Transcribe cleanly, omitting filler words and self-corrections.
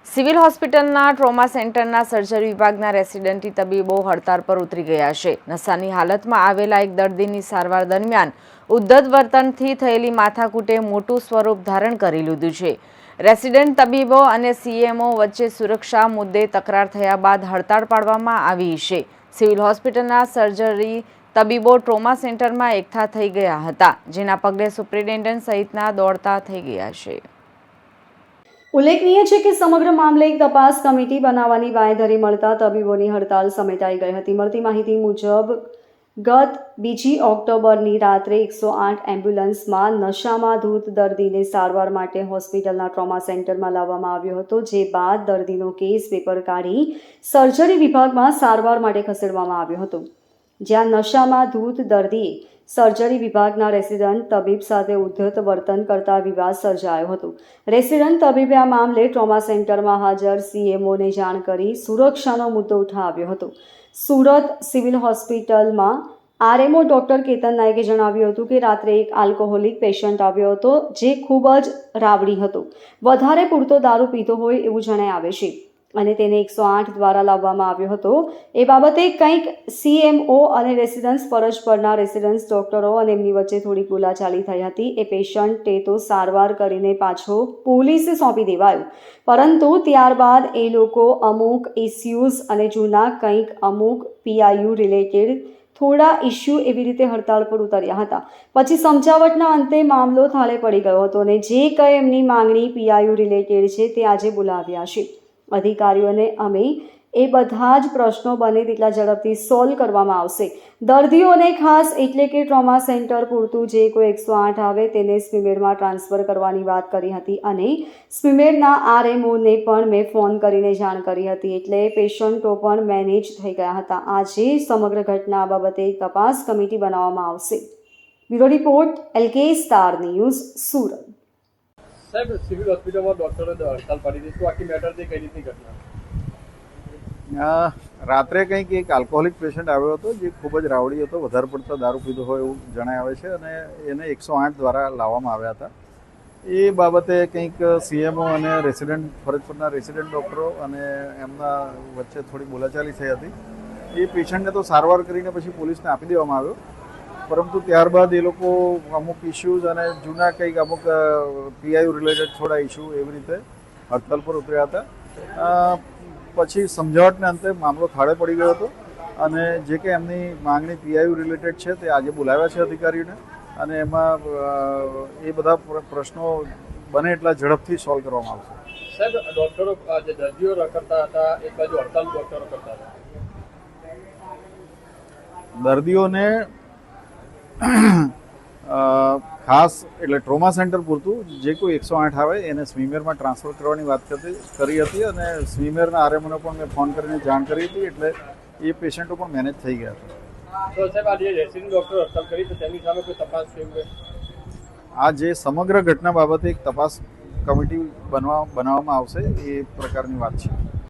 Civil હોસ્પિટલના trauma સેન્ટરના surgery વિભાગના રેસિડેન્ટી તબીબો હડતાળ પર ઉતરી ગયા છે. નશાની હાલતમાં આવેલા એક દર્દીની સારવાર દરમિયાન ઉદ્ધત વર્તનથી થયેલી માથાકૂટે મોટું સ્વરૂપ ધારણ કરી લીધું છે. રેસિડેન્ટ તબીબો અને સીએમઓ વચ્ચે સુરક્ષા મુદ્દે તકરાર થયા બાદ હડતાળ પાડવામાં આવી છે. સિવિલ હોસ્પિટલના સર્જરી તબીબો ટ્રોમા સેન્ટરમાં એકઠા થઈ ગયા હતા, જેના પગલે સુપ્રિન્ટેન્ડન્ટ સહિતના દોડતા થઈ ગયા છે. ઉલ્લેખનીય છે કે સમગ્ર મામલે એક તપાસ કમિટી બનાવવાની બાંયધરી મળતા તબીબોની હડતાળ સમેટાઈ ગઈ હતી. મળતી માહિતી મુજબ ગત 2 ઓક્ટોબરની રાત્રે 108 એમ્બ્યુલન્સમાં નશામાં ધૂત દર્દીને સારવાર માટે હોસ્પિટલના ટ્રોમા સેન્ટરમાં લાવવામાં આવ્યો હતો, જે બાદ દર્દીનો કેસ પેપર કાઢી સર્જરી વિભાગમાં સારવાર માટે ખસેડવામાં આવ્યો હતો, જ્યાં નશામાં ધૂત દર્દીએ સર્જરી વિભાગના રેસિડન્ટ તબીબ સાથે ઉદ્ધત વર્તન કરતા વિવાદ સર્જાયો હતો. રેસિડન્ટ તબીબે આ મામલે ટ્રોમા સેન્ટરમાં હાજર સીએમઓને જાણ કરી સુરક્ષાનો મુદ્દો ઉઠાવ્યો હતો. સુરત સિવિલ હોસ્પિટલમાં આરએમઓ ડોક્ટર કેતન નાયકે જણાવ્યું હતું કે રાત્રે એક આલ્કોહોલિક પેશન્ટ આવ્યો હતો, જે ખૂબ જ રાવડી હતો, વધારે પૂરતો દારૂ પીતો હોય એવું જણાઈ આવે છે અને તેને 108 દ્વારા લાવવામાં આવ્યો હતો. એ બાબતે કંઈક સીએમઓ અને રેસિડન્સ ફરજ પરના રેસિડન્સ ડોક્ટરો અને એમની વચ્ચે થોડીક બોલાચાલી થઈ હતી. એ પેશન્ટે તો સારવાર કરીને પાછો પોલીસે સોંપી દેવાયો, પરંતુ ત્યારબાદ એ લોકો અમુક ઇસ્યુઝ અને જૂના કંઈક અમુક પીઆઈયુ રિલેટેડ થોડા ઇસ્યુ એવી રીતે હડતાળ પર ઉતર્યા હતા. પછી સમજાવટના અંતે મામલો થાળે પડી ગયો હતો અને જે કંઈ એમની માંગણી પીઆઈયુ રિલેટેડ છે તે આજે બોલાવ્યા છે. અધિકારીઓને અમે એ બધા જ પ્રશ્નો બને તેટલા ઝડપથી સોલ્વ કરવામાં આવશે. દર્દીઓને ખાસ એટલે કે ટ્રોમા સેન્ટર પૂરતું જે કોઈ 108 આવે તેને સ્મીમેરમાં ટ્રાન્સફર કરવાની વાત કરી હતી અને સ્મીમેરના આરએમઓને પણ મેં ફોન કરીને જાણ કરી હતી, એટલે પેશન્ટો પણ મેનેજ થઈ ગયા હતા. આજે સમગ્ર ઘટના બાબતે એક તપાસ કમિટી બનાવવામાં આવશે. Bureau report LK star news, Surat. સાહેબ, સિવિલ હોસ્પિટલમાં ડોક્ટરોએ હડતાળ પાડી દીધી, શું આખી મેટર છે, કઈ રીતની ઘટના? રાત્રે કંઈક એક આલ્કોહોલિક પેશન્ટ આવ્યો હતો, જે ખૂબ જ રાવડી હતો, વધારે પડતા દારૂ પીધો હોય એવું જણાય આવે છે અને એને 108 દ્વારા લાવવામાં આવ્યા હતા. એ બાબતે કંઈક સીએમઓ અને રેસિડન્ટ ફરજ પરના રેસિડન્ટ ડૉક્ટરો અને એમના વચ્ચે થોડી બોલાચાલી થઈ હતી. એ પેશન્ટને તો સારવાર કરીને પછી પોલીસને આપી દેવામાં આવ્યો, પરંતુ ત્યારબાદ એ લોકો અમુક ઇસ્યુઝ અને જૂના કંઈક અમુક પીઆઈયુ રિલેટેડ થોડા ઇસ્યુ એવી રીતે હડતાળ પર ઉતર્યા હતા. પછી સમજાવટને અંતે મામલો થાળે પડી ગયો હતો અને જે કે એમની માંગણી પીઆઈયુ રિલેટેડ છે તે આજે બોલાવ્યા છે અધિકારીઓને અને એમાં એ બધા પ્રશ્નો બને એટલા ઝડપથી સોલ્વ કરવામાં આવશે. સાહેબ, ડોક્ટરો જે દર્દીઓ કરતા હતા એક બાજુ હડતાલ ડોક્ટરો કરતા હતા. દર્દીઓને ખાસ એટલે ટ્રોમા સેન્ટર પૂરતું જે કોઈ 108 આવે એને સ્વીમેરમાં ટ્રાન્સફર કરવાની વાત કરી હતી અને સ્વીમેરના આરએમઓને પણ મેં ફોન કરીને જાણ કરી હતી, એટલે એ પેશન્ટો પણ મેનેજ થઈ ગયા હતા. તો સાહેબ, આ જે રેસિડન્ટ ડોક્ટર હડતાળ કરી તો તેની સામે કોઈ તપાસ કેવું? આ જે સમગ્ર ઘટના બાબતે એક તપાસ કમિટી બનાવવામાં આવશે એ પ્રકારની વાત છે.